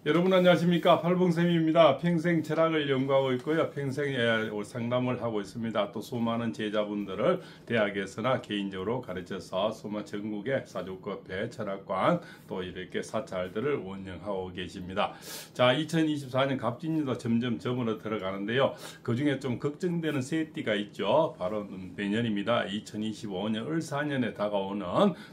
여러분 안녕하십니까? 팔봉쌤입니다. 평생 철학을 연구하고 있고요. 평생 상담을 하고 있습니다. 또 수많은 제자분들을 대학에서나 개인적으로 가르쳐서 수많은 전국의 사주카페, 철학관 또 이렇게 사찰들을 운영하고 계십니다. 자, 2024년 갑진년도 점점 저물어 들어가는데요. 그 중에 좀 걱정되는 세 띠가 있죠. 바로 내년입니다. 2025년 을사년에 다가오는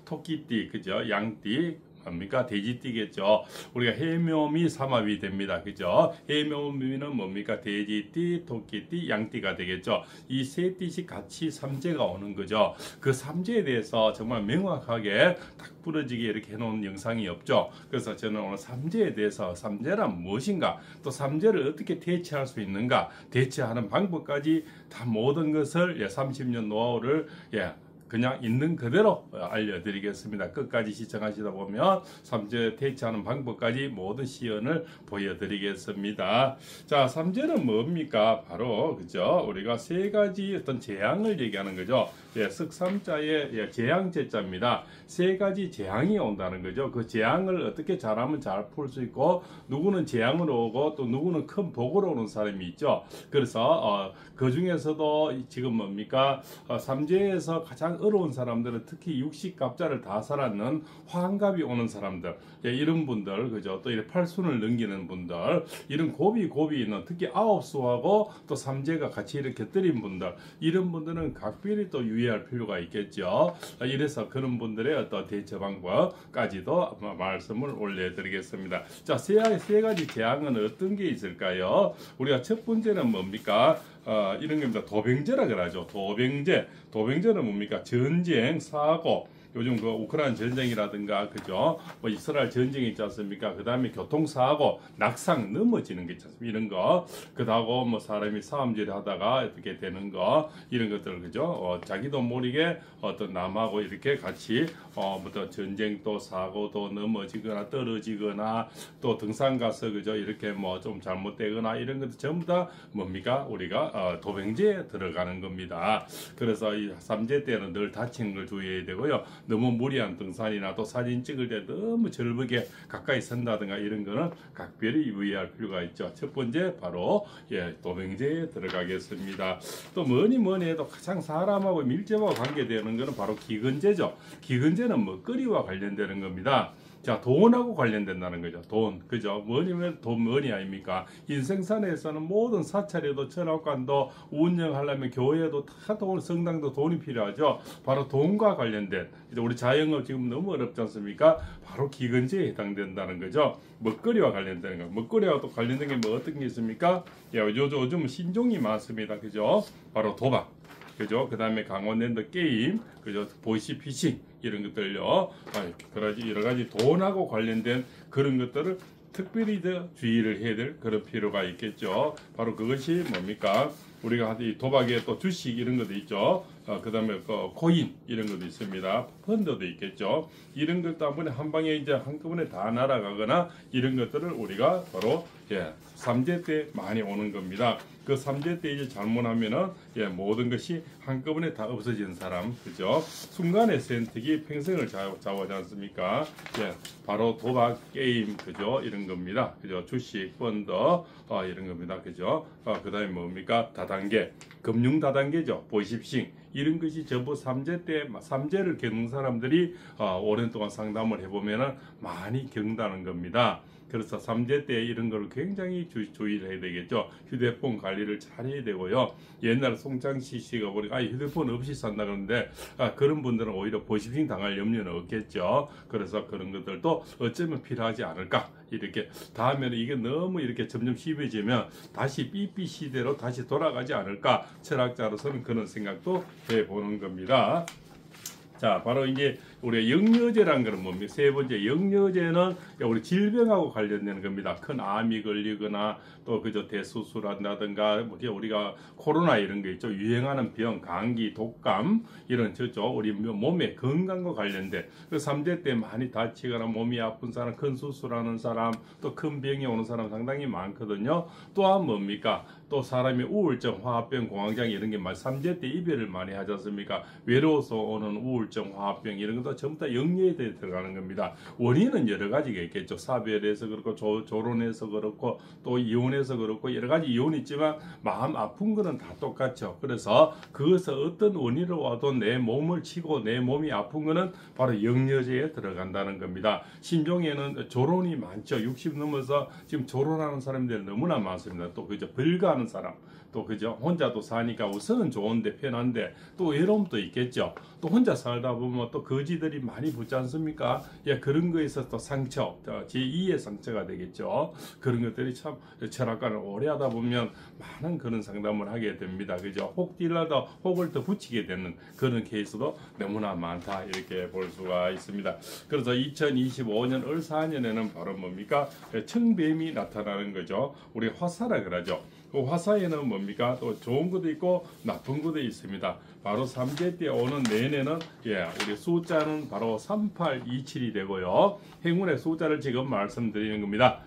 토끼띠, 그죠? 양띠, 뭡니까? 돼지띠겠죠. 우리가 해묘미 삼합이 됩니다. 그죠? 해묘미는 뭡니까? 돼지띠, 토끼띠, 양띠가 되겠죠. 이 세 띠씩 같이 삼재가 오는 거죠. 그 삼재에 대해서 정말 명확하게 딱 부러지게 이렇게 해놓은 영상이 없죠. 그래서 저는 오늘 삼재에 대해서 삼재란 무엇인가, 또 삼재를 어떻게 대체할 수 있는가, 대체하는 방법까지 다 모든 것을 30년 노하우를 그냥 있는 그대로 알려드리겠습니다. 끝까지 시청하시다 보면 삼재 대체하는 방법까지 모든 시연을 보여드리겠습니다. 자, 삼재는 뭡니까? 바로 그죠? 우리가 세 가지 어떤 재앙을 얘기하는 거죠. 석삼자의 재앙제자입니다. 세 가지 재앙이 온다는 거죠. 그 재앙을 어떻게 잘하면 잘 풀 수 있고, 누구는 재앙으로 오고 또 누구는 큰 복으로 오는 사람이 있죠. 그래서 그 중에서도 지금 뭡니까? 삼재에서 가장 어려운 사람들은 특히 육식갑자를 다 살았는 환갑이 오는 사람들, 이런 분들, 그죠? 또 이렇게 팔순을 넘기는 분들, 이런 고비 있는 특히 아홉수하고 또 삼재가 같이 이렇게 곁들인 분들, 이런 분들은 각별히 또 유의할 필요가 있겠죠. 이래서 그런 분들의 어떤 대처 방법까지도 말씀을 올려드리겠습니다. 자, 세 가지 재앙은 어떤 게 있을까요? 우리가 첫 번째는 뭡니까? 이런 겁니다. 도병제라 그러죠. 도병제는 뭡니까? 전쟁, 사고, 요즘 그 우크라이나 전쟁이라든가, 그죠? 뭐 이스라엘 전쟁이 있지 않습니까? 그 다음에 교통사고, 낙상, 넘어지는 게 있지 않습니까? 이런 거. 그 다음에 뭐 사람이 싸움질 하다가 어떻게 되는 거, 이런 것들, 그죠? 자기도 모르게 어떤 남하고 이렇게 같이, 뭐 전쟁도 사고도 넘어지거나 떨어지거나 또 등산 가서, 그죠? 이렇게 뭐 좀 잘못되거나 이런 것들 전부 다 뭡니까? 우리가, 도병제에 들어가는 겁니다. 그래서 이 삼재 때는 늘 다치는 걸 주의해야 되고요. 너무 무리한 등산이나 또 사진 찍을 때 너무 절벽에 가까이 선다든가 이런 거는 각별히 유의할 필요가 있죠. 첫 번째 바로 도병제에 들어가겠습니다. 또 뭐니 해도 가장 사람하고 밀접하고 관계되는 거는 바로 기근제죠. 기근제는 먹거리와 관련되는 겁니다. 자, 돈하고 관련된다는 거죠. 돈, 그죠? 뭐니 아닙니까? 인생산에서는 모든 사찰에도 철학관도 운영하려면 교회도 다 돈, 성당도 돈이 필요하죠. 바로 돈과 관련된, 이제 우리 자영업 지금 너무 어렵지 않습니까? 바로 기근제에 해당된다는 거죠. 먹거리와 관련되는 거. 먹거리와 또 관련된 게 뭐 어떤 게 있습니까? 요즘 신종이 많습니다. 그죠? 바로 도박. 그죠? 그 다음에 강원랜드 게임, 그죠? 보이시피싱, 이런 것들요. 여러 가지 돈하고 관련된 그런 것들을 특별히 더 주의를 해야 될 그런 필요가 있겠죠. 바로 그것이 뭡니까? 우리가 이 도박에 또 주식 이런 것도 있죠. 그 다음에 코인 이런 것도 있습니다. 펀드도 있겠죠. 이런 것 때문에 한 방에 이제 한꺼번에 다 날아가거나 이런 것들을 우리가 바로 삼재 때 많이 오는 겁니다. 그 삼재 때 이제 잘못하면은 모든 것이 한꺼번에 다 없어지는 사람, 그죠? 순간의 선택이 평생을 좌우하지 않습니까? 바로 도박, 게임, 그죠? 이런 겁니다. 그죠? 주식, 펀드, 이런 겁니다. 그죠? 그 다음에 뭡니까? 다단계, 금융 다단계죠. 보이십싱. 이런 것이 전부 삼재 때, 삼재를 겪는 사람들이 오랜 동안 상담을 해보면은 많이 겪는다는 겁니다. 그래서 삼재 때 이런 걸 굉장히 주의를 해야 되겠죠. 휴대폰 관리를 잘 해야 되고요. 옛날 송창시 씨가 보니까 휴대폰 없이 산다 그러는데 그런 분들은 오히려 보이싱 당할 염려는 없겠죠. 그래서 그런 것들도 어쩌면 필요하지 않을까. 이렇게 다음에는 이게 너무 이렇게 점점 심해지면 다시 삐삐 시대로 다시 돌아가지 않을까. 철학자로서는 그런 생각도 해보는 겁니다. 자, 바로 이제 우리가 영여제라는 것은 뭡니까? 세 번째, 영여제는 우리 질병하고 관련되는 겁니다. 큰 암이 걸리거나 또 그저 대수술한다든가 우리가 코로나 이런 거 있죠. 유행하는 병, 감기, 독감 이런 우리 몸의 건강과 관련된 그 삼재 때 많이 다치거나 몸이 아픈 사람, 큰 수술하는 사람, 또 큰 병이 오는 사람 상당히 많거든요. 또한 뭡니까? 또 사람이 우울증, 화합병, 공황장 이런 게 삼재 때 이별을 많이 하지 않습니까? 외로워서 오는 우울증 우울증, 화합병 이런 것도 전부 다 영리에 들어가는 겁니다. 원인은 여러 가지가 있겠죠. 사별해서 그렇고 조론해서 그렇고 또 이혼해서 그렇고 여러 가지 이혼이 있지만 마음 아픈 거는 다 똑같죠. 그래서 그것을 어떤 원인으로 와도 내 몸을 치고 내 몸이 아픈 거는 바로 영여제에 들어간다는 겁니다. 신종에는 조론이 많죠. 60 넘어서 지금 조론하는 사람들이 너무나 많습니다. 또 그죠, 불가하는 사람, 또 그죠, 혼자도 사니까 우선은 좋은데 편한데 또 외로움도 있겠죠. 또 혼자 살다 보면 또 거지들이 많이 붙지 않습니까? 예, 그런 거에서 또 상처, 제2의 상처가 되겠죠. 그런 것들이 참 철학과를 오래 하다 보면 많은 그런 상담을 하게 됩니다. 그죠? 혹 딜러도 혹을 더 붙이게 되는 그런 케이스도 너무나 많다, 이렇게 볼 수가 있습니다. 그래서 2025년 을사년에는 바로 뭡니까? 청뱀이 나타나는 거죠. 우리 화사라 그러죠. 그 화사에는 뭡니까? 또 좋은 것도 있고 나쁜 것도 있습니다. 바로 삼재때 오는 내내는 우리 숫자는 바로 3827이 되고요. 행운의 숫자를 지금 말씀드리는 겁니다.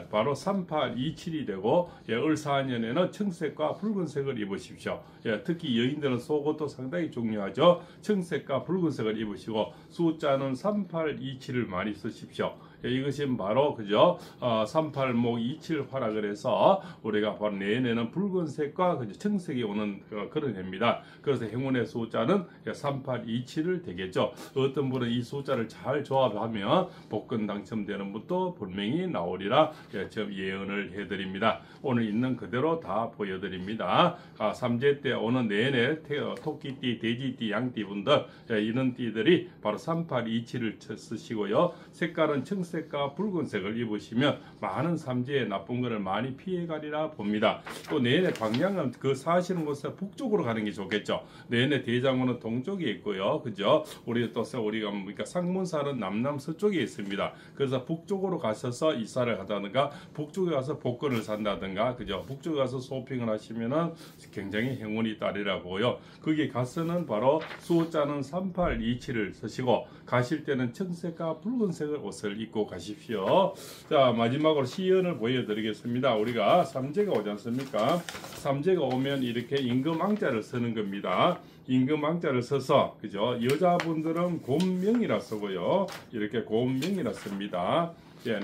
바로 3827이 되고 을사년에는 청색과 붉은색을 입으십시오. 특히 여인들은 속옷도 상당히 중요하죠. 청색과 붉은색을 입으시고 숫자는 3827을 많이 쓰십시오. 이것이 바로 그죠, 38목 27화라 그래서 우리가 바로 내내는 붉은색과 그죠, 청색이 오는 그런 해입니다. 그래서 행운의 숫자는 3827을 되겠죠. 어떤 분은 이 숫자를 잘 조합하면 복권 당첨되는 분도 분명히 나오리라 지금 예언을 해드립니다. 오늘 있는 그대로 다 보여드립니다. 삼재 때 오는 내내 토끼띠, 돼지띠, 양띠 분들 이런 띠들이 바로 3827을 쓰시고요. 색깔은 청색과 붉은색을 입으시면 많은 삼재의 나쁜 것을 많이 피해가리라 봅니다. 또 내내 방향은 그 사시는 곳에 북쪽으로 가는 게 좋겠죠. 내내 대장호는 동쪽에 있고요. 그죠? 우리가 그러니까 상문살은 남남 서쪽에 있습니다. 그래서 북쪽으로 가셔서 이사를 하다든가 북쪽에 가서 복권을 산다든가 그죠? 북쪽에 가서 쇼핑을 하시면은 굉장히 행운이 따리라 보고요. 거기 가서는 바로 숫자는 3827을 쓰시고 가실 때는 청색과 붉은색을 옷을 입고 가십시오. 자, 마지막으로 시연을 보여드리겠습니다. 우리가 삼재가 오지 않습니까? 삼재가 오면 이렇게 임금왕자를 쓰는 겁니다. 임금왕자를 써서 그죠? 여자분들은 곤명이라 쓰고요. 이렇게 곤명이라 씁니다.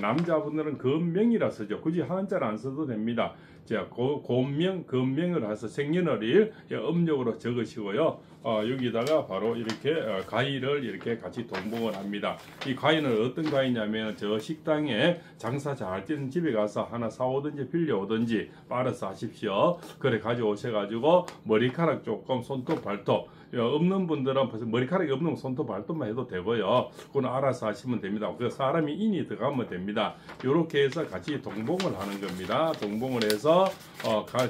남자분들은 금명이라 쓰죠. 굳이 한자를 안 써도 됩니다. 자, 곤명, 금명을 해서 생년월일 음력으로 적으시고요. 여기다가 바로 이렇게 가위를 이렇게 같이 동봉을 합니다. 이 가위는 어떤 가위냐면 저 식당에 장사 잘 되는 집에 가서 하나 사오든지 빌려오든지 빨아서 하십시오. 그래 가져오셔가지고 머리카락 조금 손톱 발톱 없는 분들은 벌써 머리카락이 없는 손톱 발톱만 해도 되고요. 그건 알아서 하시면 됩니다. 그 사람이 인이 들어가면 됩니다. 이렇게 해서 같이 동봉을 하는 겁니다. 동봉을 해서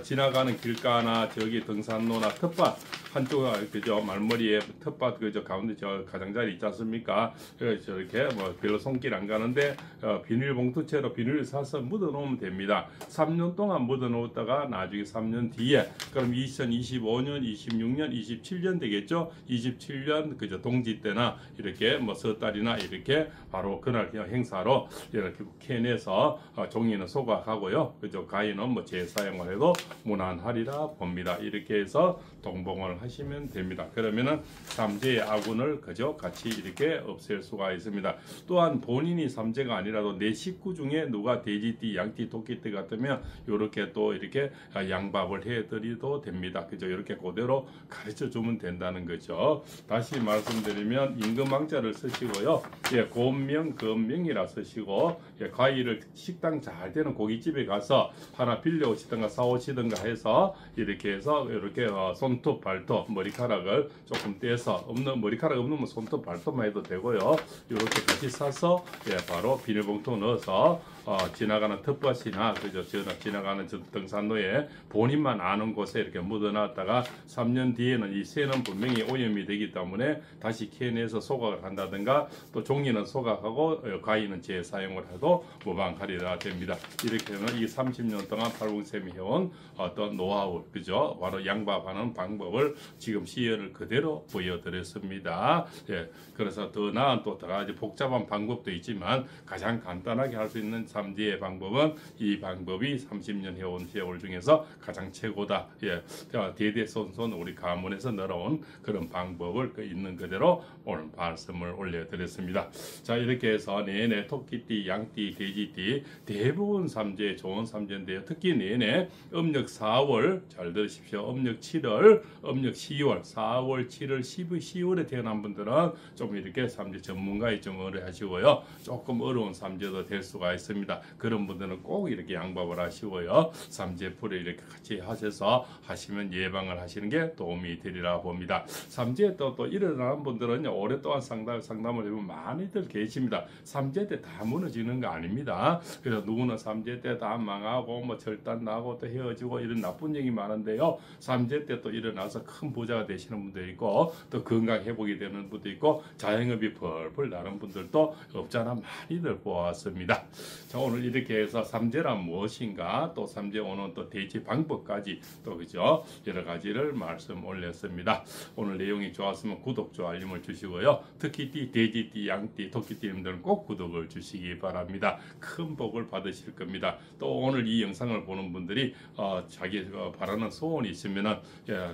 지나가는 길가나 저기 등산로나 텃밭 한쪽 그죠, 말머리에 텃밭 그저 가운데 저 가장자리 있지 않습니까? 저렇게 뭐 별로 손길 안 가는데 비닐봉투채로 비닐을 사서 묻어 놓으면 됩니다. 3년 동안 묻어 놓았다가 나중에 3년 뒤에 그럼 2025년, 26년, 27년 되겠죠? 27년 그저 동지 때나 이렇게 뭐 섣달이나 이렇게 바로 그날 그냥 행사로 이렇게 캐내서 종이는 소각하고요. 그죠? 가위는 뭐 재사용을 해도 무난하리라 봅니다. 이렇게 해서 동봉을 하시면 됩니다. 그러면은 삼재의 아군을 그저 같이 이렇게 없앨 수가 있습니다. 또한 본인이 삼재가 아니라도 내 식구 중에 누가 돼지띠, 양띠, 토끼띠 같으면 이렇게 또 이렇게 양밥을 해드리도 됩니다. 그죠? 이렇게 그대로 가르쳐 주면 된다는 거죠. 다시 말씀드리면 임금왕자를 쓰시고요. 곤명, 금명이라 쓰시고 과일을 식당 잘 되는 고깃집에 가서 하나 빌려오시든가 사오시든가 해서 이렇게 해서 이렇게 손톱, 발톱, 머리카락을 조금 떼서 머리카락 없는 손톱, 발톱만 해도 되고요. 이렇게 같이 사서 바로 비닐봉투 넣어서 지나가는 텃밭이나 그죠, 지나가는 등산로에 본인만 아는 곳에 이렇게 묻어놨다가 3년 뒤에는 이 새는 분명히 오염이 되기 때문에 다시 캐내서 소각을 한다든가 또 종이는 소각하고 가위는 재사용을 해도 무방하리라 됩니다. 이렇게 하면 이 30년 동안 팔봉쌤이 해온 어떤 노하우, 그죠, 바로 양밥하는 방법을 지금 시연 표현을 그대로 보여드렸습니다. 예, 그래서 더 나은 또 더 가지 복잡한 방법도 있지만 가장 간단하게 할 수 있는 삼재의 방법은 이 방법이 30년 해온 세월 중에서 가장 최고다. 예, 대대손손 우리 가문에서 늘어온 그런 방법을 있는 그대로 오늘 말씀을 올려드렸습니다. 자, 이렇게 해서 내내 토끼띠, 양띠, 돼지띠 대부분 삼재 좋은 삼재인데요. 특히 내내 음력 4월 잘 들으십시오. 음력 7월, 음력 10월, 4월, 7월, 10월에 태어난 분들은 좀 이렇게 삼재 전문가에 좀 의뢰하시고요. 조금 어려운 삼재도 될 수가 있습니다. 그런 분들은 꼭 이렇게 양밥을 하시고요. 삼재풀을 이렇게 같이 하셔서 하시면 예방을 하시는 게 도움이 되리라 봅니다. 삼재 또 일어나는 분들은 오랫동안 상담을 해보면 많이들 계십니다. 삼재 때 다 무너지는 거 아닙니다. 그래서 누구는 삼재 때 다 망하고 뭐 절단 나고 또 헤어지고 이런 나쁜 얘기 많은데요. 삼재 때 또 일어나서 큰 부자가 되시는 분도 있고 또 건강 회복이 되는 분도 있고 자영업이 펄펄 나는 분들도 없잖아 많이들 보았습니다. 자, 오늘 이렇게 해서 삼재란 무엇인가 또 삼재 오는 또 대치 방법까지 또 그죠 여러 가지를 말씀 올렸습니다. 오늘 내용이 좋았으면 구독, 좋아요, 알림을 주시고요. 특히 띠, 돼지띠, 양띠, 토끼띠님들은 꼭 구독을 주시기 바랍니다. 큰 복을 받으실 겁니다. 또 오늘 이 영상을 보는 분들이 자기 바라는 소원이 있으면은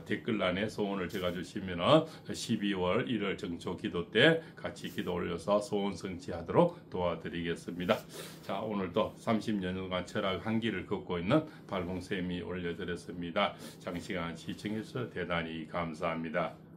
댓글란에 소원을 적어주시면은 12월 1월 정초 기도 때 같이 기도 올려서 소원 성취하도록 도와드리겠습니다. 자, 오늘도 30년간 철학 한길을 걷고 있는 발봉쌤이 올려드렸습니다. 장시간 시청해주셔서 대단히 감사합니다.